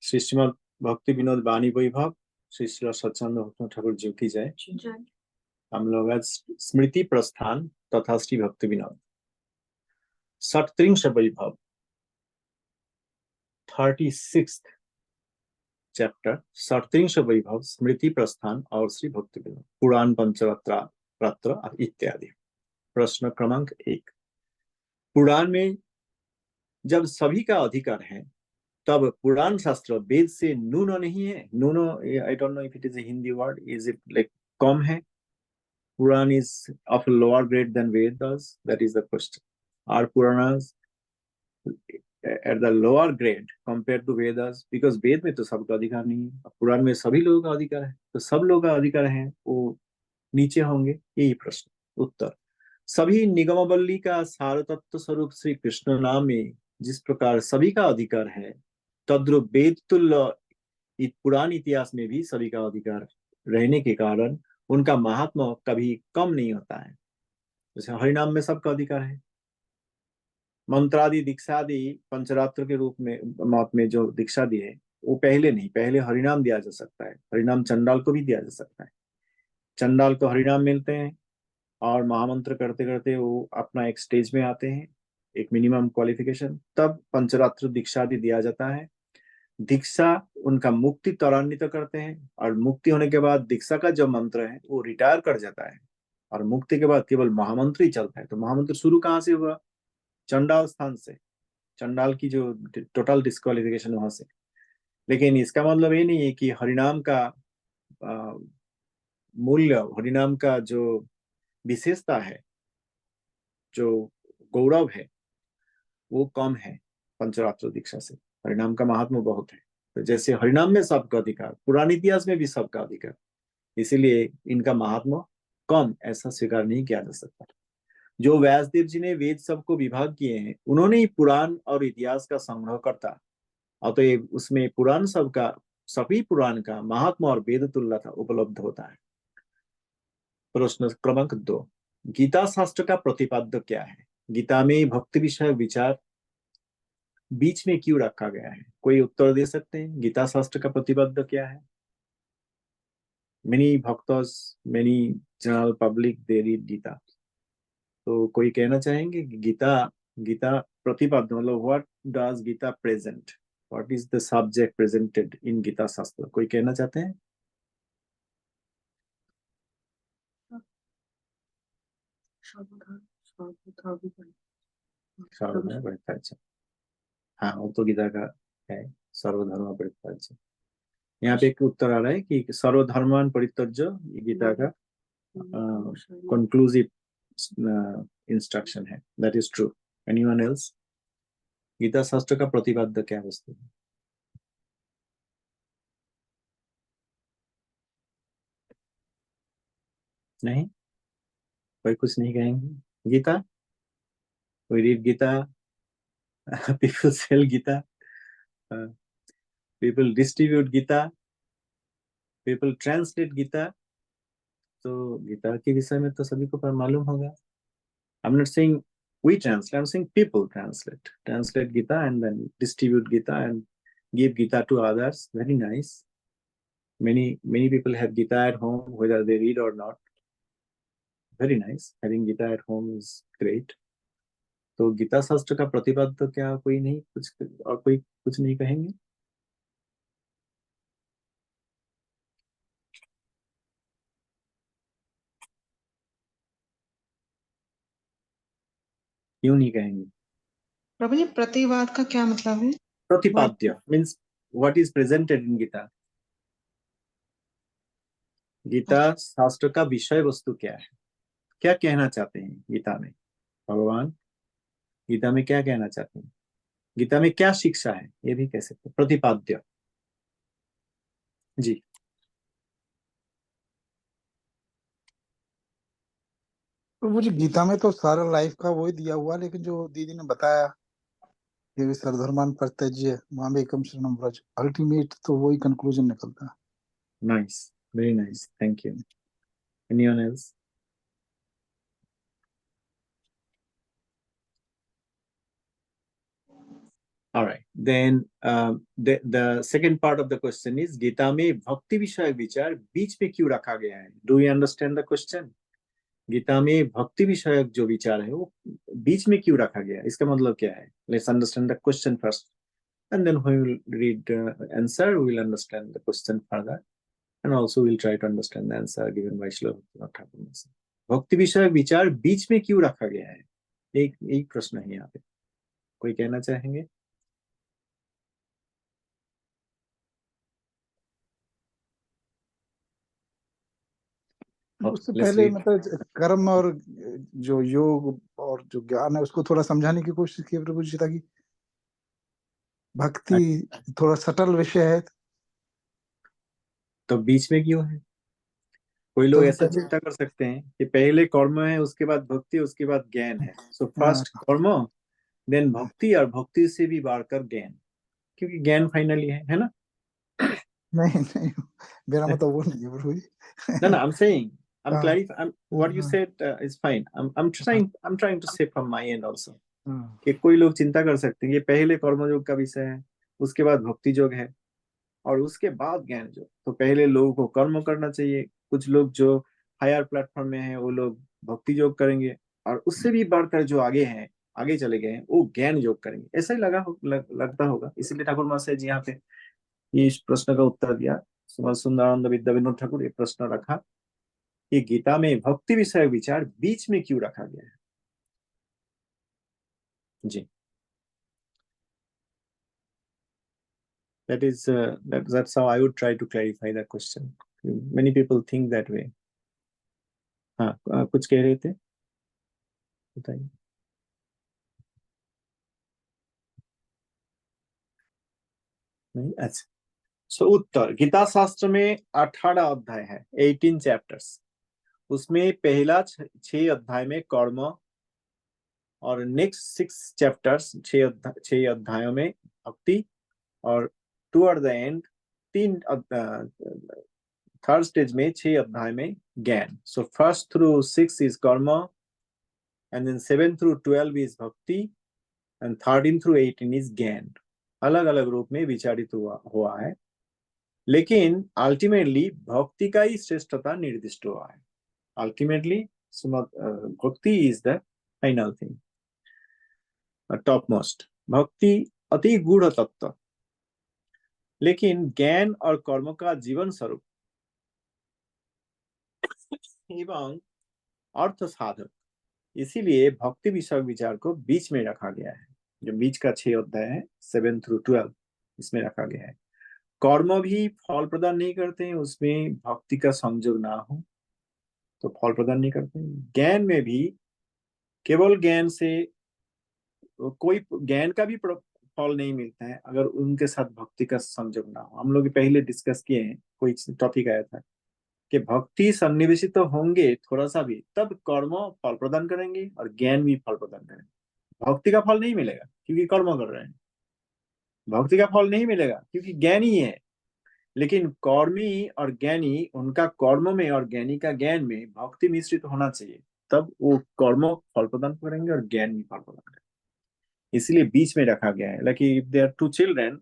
श्री श्रीमद भक्ति विनोद वाणी वैभव श्री श्री सच्चिदानंद भक्ति ठाकुर जी की जय। हम लोग आज स्मृति प्रस्थान तथा श्री भक्ति विनोद 37 वैभव 36 चैप्टर 37 वैभव स्मृति प्रस्थान और श्री भक्ति विनोद पुराण पंचरात्र इत्यादि। प्रश्न क्रमांक 1, पुराण में जब सभी का अधिकार है तब पुराण शास्त्र वेद से न्यून नहीं है। न्यून, I don't know if it is a Hindi word, is it like कम है? Purana is of lower grade than Vedas, that is the question. Are Puranas at the lower grade compare to Vedas? Because Veda में तो सबका अधिकार नहीं है, पुराण में सभी लोगों का अधिकार है, तो सब लोगों का अधिकार है वो नीचे होंगे? यही प्रश्न। उत्तर, सभी निगमावली का सार तत्व स्वरूप श्री कृष्ण नाम में जिस प्रकार सभी का अधिकार है, तद्रुप वेद तुल्य पुराण इतिहास में भी सभी का अधिकार रहने के कारण उनका महात्मा कभी कम नहीं होता है। जैसे हरिनाम में सबका अधिकार है, मंत्रादि दीक्षादि पंचरात्र के रूप में मत में जो दीक्षा दी है वो पहले नहीं, पहले हरिनाम दिया जा सकता है। हरिनाम चंडाल को भी दिया जा सकता है, चंडाल को हरिनाम मिलते हैं और महामंत्र करते करते वो अपना एक स्टेज में आते हैं, एक मिनिमम क्वालिफिकेशन, तब पंचरात्र दीक्षा आदि दिया जाता है। दीक्षा उनका मुक्ति त्वरान्वित करते हैं और मुक्ति होने के बाद दीक्षा का जो मंत्र है वो रिटायर कर जाता है और मुक्ति के बाद केवल महामंत्र ही चलता है। तो महामंत्र शुरू कहाँ से हुआ? चंडाल स्थान से, चंडाल की जो टोटल डिस्क्वालिफिकेशन वहां से। लेकिन इसका मतलब ये नहीं है कि हरिनाम का मूल्य, हरिनाम का जो विशेषता है, जो गौरव है, वो कम है पंचरात्र दीक्षा से। हरिनाम का महात्मा बहुत है। तो जैसे हरिनाम में सबका अधिकार, पुराने इतिहास में भी सबका अधिकार, इसीलिए इनका महात्मा कम ऐसा स्वीकार नहीं किया जा सकता। जो व्यासदेव जी ने वेद सबको विभाग किए हैं, उन्होंने ही पुराण और इतिहास का संग्रह करता, अतएव तो उसमें पुराण सबका, सभी पुराण का महात्मा और वेद तुल्यता उपलब्ध होता है। प्रश्न क्रमांक 2, गीता शास्त्र का प्रतिपाद्य क्या है? गीता में भक्ति विषय विचार बीच में क्यों रखा गया है? कोई उत्तर दे सकते हैं? गीता शास्त्र का प्रतिपाद्य क्या है? मेनी भक्तों, many general public they read Gita, तो कोई कहना चाहेंगे कि गीता गीता प्रतिपाद्य मतलब what does Gita present, what is the subject presented in Gita शास्त्र? कोई कहना चाहते हैं? सर्वधर्म परित्याज्य, हाँ वो तो गीता का है, सर्वधर्म परित्याज्य। यहाँ पे एक उत्तर आ रहा है कि सर्वधर्मान परित्यज्य, ये गीता का कंक्लूसिव इंस्ट्रक्शन है। That is true. Anyone else? Gita शास्त्र का प्रतिपाद्य क्या वस्तु है? नहीं, कोई कुछ नहीं कहेंगे? गीता, कोई read Gita? People sell Gita, people distribute Gita, people translate Gita. तो गीता के विषय में तो सभी को मालूम होगा। I'm not saying we translate, I'm saying people translate Gita and then distribute Gita and give Gita to others. Very nice. Many people have Gita at home, whether they read or not. Very nice. Having Gita at home is great. तो गीता शास्त्र का प्रतिपाद्य तो क्या कोई नहीं, कुछ और कोई कुछ नहीं कहेंगे? क्यों नहीं कहेंगे? प्रभु जी, प्रतिवाद का क्या मतलब है? प्रतिपाद्य means what is presented in Gita. Gita शास्त्र का विषय वस्तु क्या है, क्या कहना चाहते हैं गीता में भगवान? गीता में क्या कहना चाहते हैं? गीता में क्या शिक्षा है, ये भी कह सकते हैं। प्रतिपाद्य जी। तो मुझे गीता में तो सारा लाइफ का वही दिया हुआ, लेकिन जो दीदी ने बताया ये भी सर्वधर्मान परित्यज्य मामेकम शरणम व्रज, अल्टीमेट तो वही कंक्लूजन निकलता है। Nice, very nice, thank you. Anyone else? Alright, then the second part of the question is Gita में भक्ति विषयक विचार बीच में क्यों रखा गया है? Do you understand the question? Gita में भक्ति विषयक जो विचार है वो बीच में क्यों रखा गया है? इसका मतलब क्या है? Let's understand the question first, and then we will read the answer. We will understand the question further, and also we'll try to understand the answer given by Srila Bhaktivinoda Thakur. भक्ति विषयक विचार बीच में क्यों रखा गया है? एक प्रश्न है यहाँ पे, कोई कहना चाहेंगे? उससे Let's पहले read. मतलब कर्म और जो योग और जो ज्ञान है उसको थोड़ा समझाने की कोशिश की प्रभु जी, ताकि भक्ति थोड़ा सटल विषय है। तो बीच में क्यों है? कोई लोग तो ऐसा चिंता कर सकते हैं कि पहले कर्म है, उसके बाद भक्ति, उसके बाद ज्ञान है। सो फर्स्ट कर्म, देन भक्ति, और भक्ति से भी बढ़कर ज्ञान, क्योंकि ज्ञान फाइनली है ना? नहीं नहीं, मेरा मतलब वो नहीं है प्रभु जी। No, I'm saying, I'm हाँ, clarifying. What you हाँ, said is fine. I'm trying to say from my end also हाँ, कि कोई लोग चिंता कर सकते हैं कि पहले कर्मयोग का विषय है, उसके बाद भक्ति योग है, और उसके बाद ज्ञान योग। तो पहले लोगों को कर्म करना चाहिए। कुछ लोग जो हायर प्लेटफॉर्म में हैं वो लोग भक्ति योग करेंगे, और उससे भी बढ़कर जो आगे हैं, आगे चले गए हैं, वो ज्ञान योग करेंगे। ऐसा ही लगता होगा। इसीलिए ठाकुर महाशय जी यहाँ पे इस प्रश्न का उत्तर दिया। श्रीमद सुंदरानंद विद्या विनोद ठाकुर ये प्रश्न रखा कि गीता में भक्ति विषय विचार बीच में क्यों रखा गया है? जी, that's how I would try to clarify that question. Many people think that way. हाँ, कुछ कह रहे थे, बताइए। नहीं, अच्छा। सो उत्तर, गीता शास्त्र में 18 अध्याय है, 18 चैप्टर्स। उसमें पहला 6 अध्याय में कर्म, और नेक्स्ट 6 चैप्टर्स, 6 अध्यायों में भक्ति, और toward the end 3 third stage में 6 अध्याय में ज्ञान। सो फर्स्ट थ्रू 6 इज कर्म, एंड देन 7 थ्रू 12 इज भक्ति, एंड 13 थ्रू 18 इज ज्ञान। अलग अलग रूप में विचारित हुआ है, लेकिन अल्टीमेटली भक्ति का ही श्रेष्ठता निर्दिष्ट हुआ है। अल्टीमेटली भक्ति is the final thing, top most. भक्ति अति गूढ़ तत्व, लेकिन ज्ञान और कर्म का जीवन स्वरूप एवं अर्थ साधक। इसीलिए भक्ति विषय विचार को बीच में रखा गया है। जो बीच का 6 अध्याय है, 7 थ्रू 12, इसमें रखा गया है। कर्म भी फल प्रदान नहीं करते हैं, उसमें भक्ति का संयोग ना हो तो फल प्रदान नहीं करते। ज्ञान में भी केवल ज्ञान से कोई ज्ञान का भी फल नहीं मिलता है अगर उनके साथ भक्ति का संयोग ना हो। हम लोग पहले डिस्कस किए हैं, कोई टॉपिक आया था कि भक्ति सन्निवेशित तो होंगे थोड़ा सा भी, तब कर्म फल प्रदान करेंगे और ज्ञान भी फल प्रदान करेंगे। भक्ति का फल नहीं मिलेगा क्योंकि कर्म कर रहे हैं, भक्ति का फल नहीं मिलेगा क्योंकि ज्ञानी है। लेकिन कर्मी और ज्ञानी, उनका कर्म में और ज्ञानी का ज्ञान में भक्ति मिश्रित होना चाहिए, तब वो कर्म फल प्रदान करेंगे और ज्ञान भी फल प्रदान करेंगे। इसलिए बीच में रखा गया है। Like if there are 2 children,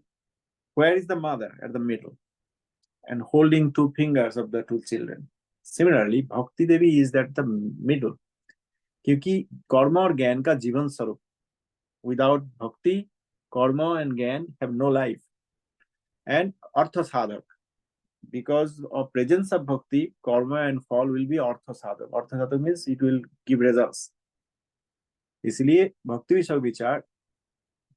where is the mother? At the middle and holding 2 fingers of the 2 children. Similarly, Bhakti Devi is at the middle, क्योंकि कर्म और ज्ञान का जीवन स्वरूप, without bhakti, karma and gyan have no life. And artha sadhak, because of presence of bhakti, karma and fall will be artha sadhak. Artha sadhak means it will give results. इसलिए भक्ति विषय विचार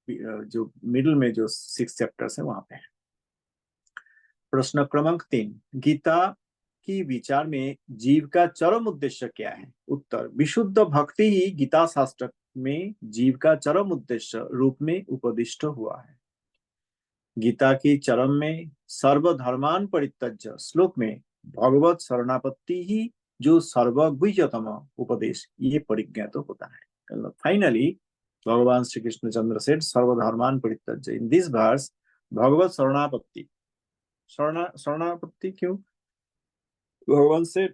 जो मिडिल में जो 6 chapters है वहां पे है। प्रश्न क्रमांक 3, गीता की विचार में जीव का चरम उद्देश्य क्या है? उत्तर, विशुद्ध भक्ति ही गीता शास्त्र में जीव का चरम उद्देश्य रूप में उपदिष्ट हुआ है। गीता की चरम में सर्वधर्मान परित्यज्य श्लोक में भगवत शरणापत्ति ही जो सर्वगुह्यतम उपदेश, ये परिज्ञात होता है। फाइनली भगवान श्री कृष्ण चंद्र सेड सर्वधर्मान परित्यज्य। इन दिस वर्स भगवत शरणापत्ति, शरणापत्ति क्यों? भगवान से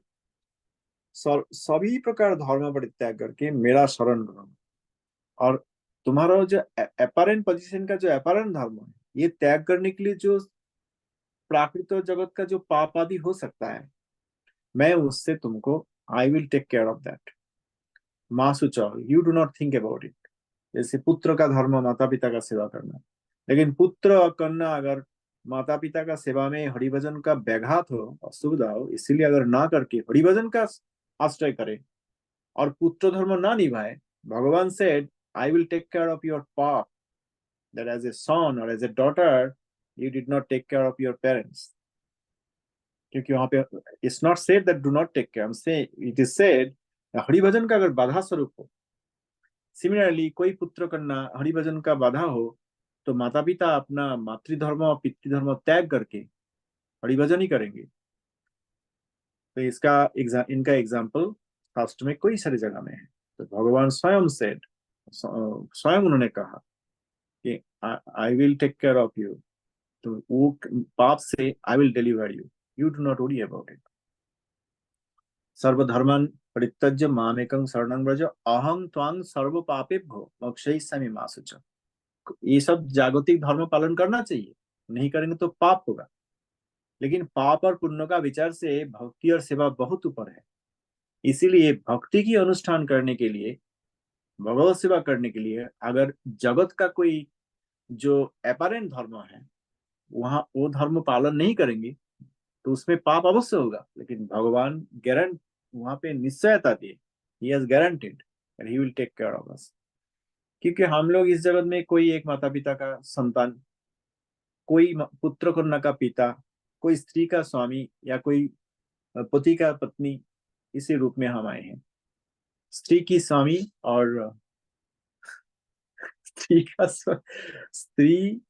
सभी प्रकार धर्म परित्याग करके मेरा शरण लो, और तुम्हारा जो अपरेंट पोजीशन का जो अपरेंट धर्म है, ये त्याग करने के लिए जो प्राकृत और जगत का जो पाप आदि हो सकता है, मैं उससे तुमको, I will take care of that. माँ सुचो, you do not think about it. जैसे पुत्र का धर्म माता पिता का सेवा करना, लेकिन पुत्र और कन्या अगर माता पिता का सेवा में हरिभजन का व्याघात हो, असुविधा हो, इसीलिए अगर ना करके हरिभजन का आश्रय करे और पुत्र धर्म ना निभाए, भगवान said I will take care of your पाप, that as a son or as a daughter you did not take care of your parents। क्योंकि वहां पे it's not said that do not take care, I'm saying it is said हरिभजन का अगर बाधा स्वरूप हो, similarly कोई पुत्र कन्या हरिभजन का बाधा हो, तो माता पिता अपना मातृधर्म और पितृधर्म त्याग करके हरिभजन ही करेंगे। तो इनका एग्जाम्पल शास्त्र में कोई सारी जगह में है। तो भगवान स्वयं सेड, स्वयं उन्होंने कहा कि I will take care of you, तो वो पाप से I will deliver you, you do not worry about it. सर्वधर्मान् परित्यज्य मामेकं शरणं व्रज अहं त्वां सर्व पापेभ्यो मोक्षयिष्यामि मा शुचः। ये सब जागतिक धर्म पालन करना चाहिए, नहीं करेंगे तो पाप होगा। लेकिन पाप और पुण्य का विचार से भक्ति और सेवा बहुत ऊपर है। इसीलिए भक्ति की अनुष्ठान करने के लिए, भगवत सेवा करने के लिए अगर जगत का कोई जो अपरेंट धर्म है वहां वो धर्म पालन नहीं करेंगे तो उसमें पाप अवश्य होगा। लेकिन भगवान गारंट वहां पे निश्चयता दिए, he has guaranteed that he will take care of us. क्योंकि हम लोग इस जगत में कोई एक माता पिता का संतान, कोई पुत्र कन्या का पिता, कोई स्त्री का स्वामी या कोई पति का पत्नी, इसी रूप में हम आए हैं। स्त्री की स्वामी और स्त्री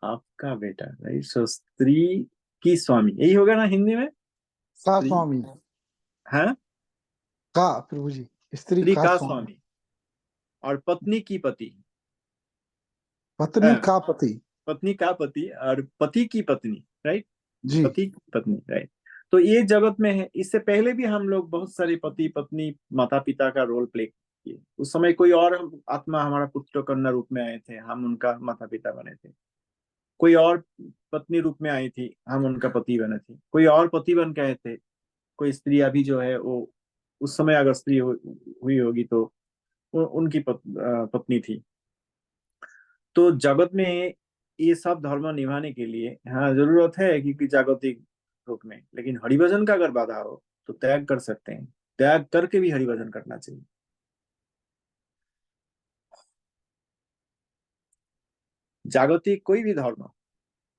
आपका बेटा, राइट। सो स्त्री की स्वामी यही होगा ना हिंदी में, का स्त्री, स्वामी, हाँ, का प्रभु जी, स्त्री स्त्री का का स्वामी, स्वामी और पत्नी की पति, पत्नी का पति, पत्नी का पति और पति की पत्नी, राइट, जी। पति की पत्नी, राइट। तो ये जगत में है। इससे पहले भी हम लोग बहुत सारे पति पत्नी माता पिता का रोल प्ले किए। उस समय कोई और आत्मा हमारा पुत्र कन्या रूप में आए थे, हम उनका माता पिता बने थे। कोई और पत्नी रूप में आई थी, हम उनका पति बने थे। कोई और पति बन के आए थे। कोई स्त्री अभी जो है वो उस समय अगर स्त्री हुई होगी तो उनकी पत्नी थी। तो जगत में ये सब धर्म निभाने के लिए हाँ जरूरत है क्योंकि जागतिक रूप में, लेकिन हरिभजन का अगर बाधा हो तो त्याग कर सकते हैं। त्याग करके भी हरिभजन करना चाहिए। जागतिक कोई भी धर्म,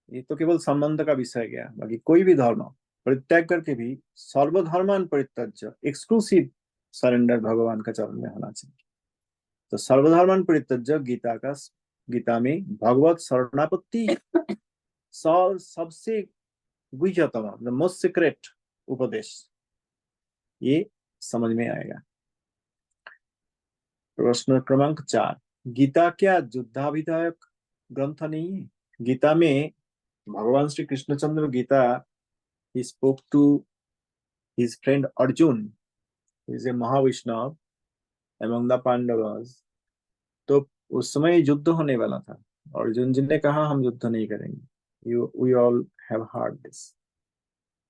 ये तो केवल संबंध का विषय गया, बाकी कोई भी धर्म परित्याग करके भी सर्वधर्मान परित्यज्य एक्सक्लूसिव सरेंडर भगवान का चरण में होना चाहिए। तो सर्वधर्मान परित्यज्य गीता में भगवत शरणापत्ति सबसे गुह्यतम, द मोस्ट सीक्रेट उपदेश, ये समझ में आएगा। प्रश्न क्रमांक 4, गीता क्या युद्धाभिधायक ग्रंथ नहीं है? गीता में भगवान Shri Krishnachandra Gita he spoke to his friend Arjun, who is a Mahavishnav among the Pandavas। तो उस समय युद्ध होने वाला था। अर्जुन जी ने कहा हम युद्ध नहीं करेंगे। We all have heard this।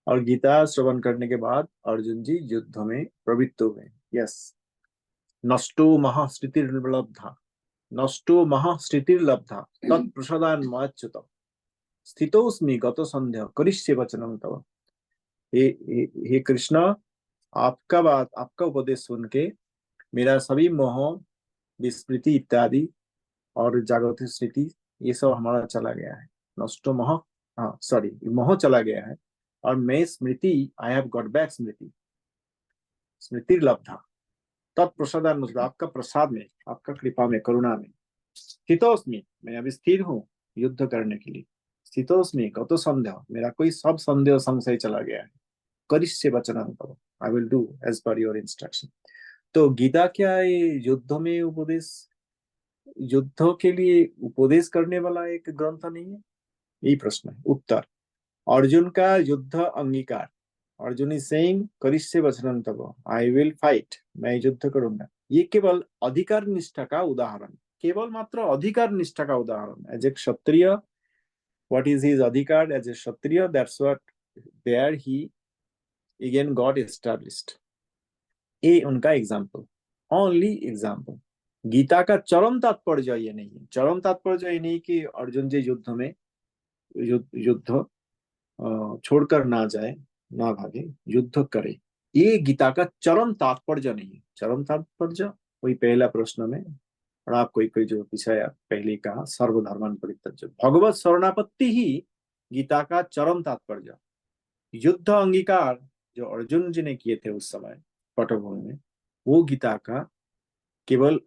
और गीता श्रवण करने के बाद अर्जुन जी युद्ध में प्रवृत्त हुए। यस, नष्टो महास्थितिर्लब्धा, नष्टो महास्थितिर्लब्धा तत्प्रसादान मच्युतम स्थितोस्मि गतो संध्या करिष्ये वचनम तव। हे कृष्ण, आपका बात, आपका उपदेश सुन के मेरा सभी मोह, विस्मृति इत्यादि और जागृत स्थिति ये सब हमारा चला गया है। नष्टो मोह, हाँ सॉरी, मोह चला गया है और मैं स्मृति, आई हैव गॉट बैक स्मृति, स्मृति लब्धा तत्प्रसादान, मतलब आपका प्रसाद में, आपका कृपा में, करुणा में। स्थितोस्मि, मैं अभी स्थिर हूँ युद्ध करने के लिए। स्थितोस्मि गतो संदेह, मेरा कोई सब संदेह संशय चला गया है। करिष्ये वचनम तव, I will do as per your instruction. तो गीता क्या ये युद्ध में उपदेश, युद्ध के लिए उपदेश करने वाला एक ग्रंथ नहीं है? यही प्रश्न है। उत्तर, अर्जुन का युद्ध अंगीकार। अर्जुन इज सेइंग करिष्ये वचनम तव, आई विल फाइट, मैं युद्ध करूंगा। ये केवल अधिकार निष्ठा का उदाहरण, केवल मात्र अधिकार निष्ठा का उदाहरण। As a Kshatriya, what is his adhikar as a Kshatriya, that's what there he again got established। ये उनका एग्जाम्पल, ओनली एग्जाम्पल। गीता का चरम तात्पर्य ये नहीं है, चरम तात्पर्य ये नहीं कि अर्जुन जी युद्ध में युद्ध छोड़कर ना जाए, ना भागे, युद्ध करे, ये गीता का चरम तात्पर्य नहीं है। चरम तात्पर्य वही पहला प्रश्न में और आप कोई जो विषय पहले कहा, सर्वधर्मान परित्यज्य, भगवत शरणापत्ति ही गीता का चरम तात्पर्य। युद्ध अंगीकार जो अर्जुन जी ने किए थे उस समय पटभूमि में, वो गीता का केवल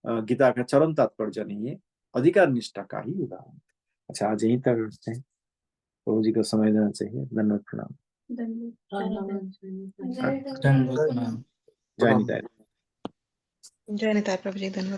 गीता का चरम तात्पर्य नहीं है, अधिकार निष्ठा का ही उदाहरण। अच्छा, आज यहीं तक रखते हैं, प्रभु जी को समय देना चाहिए। धन्यवाद, प्रणाम। धन्यवाद। जय निताय। जय निताय प्रभु जी, धन्यवाद।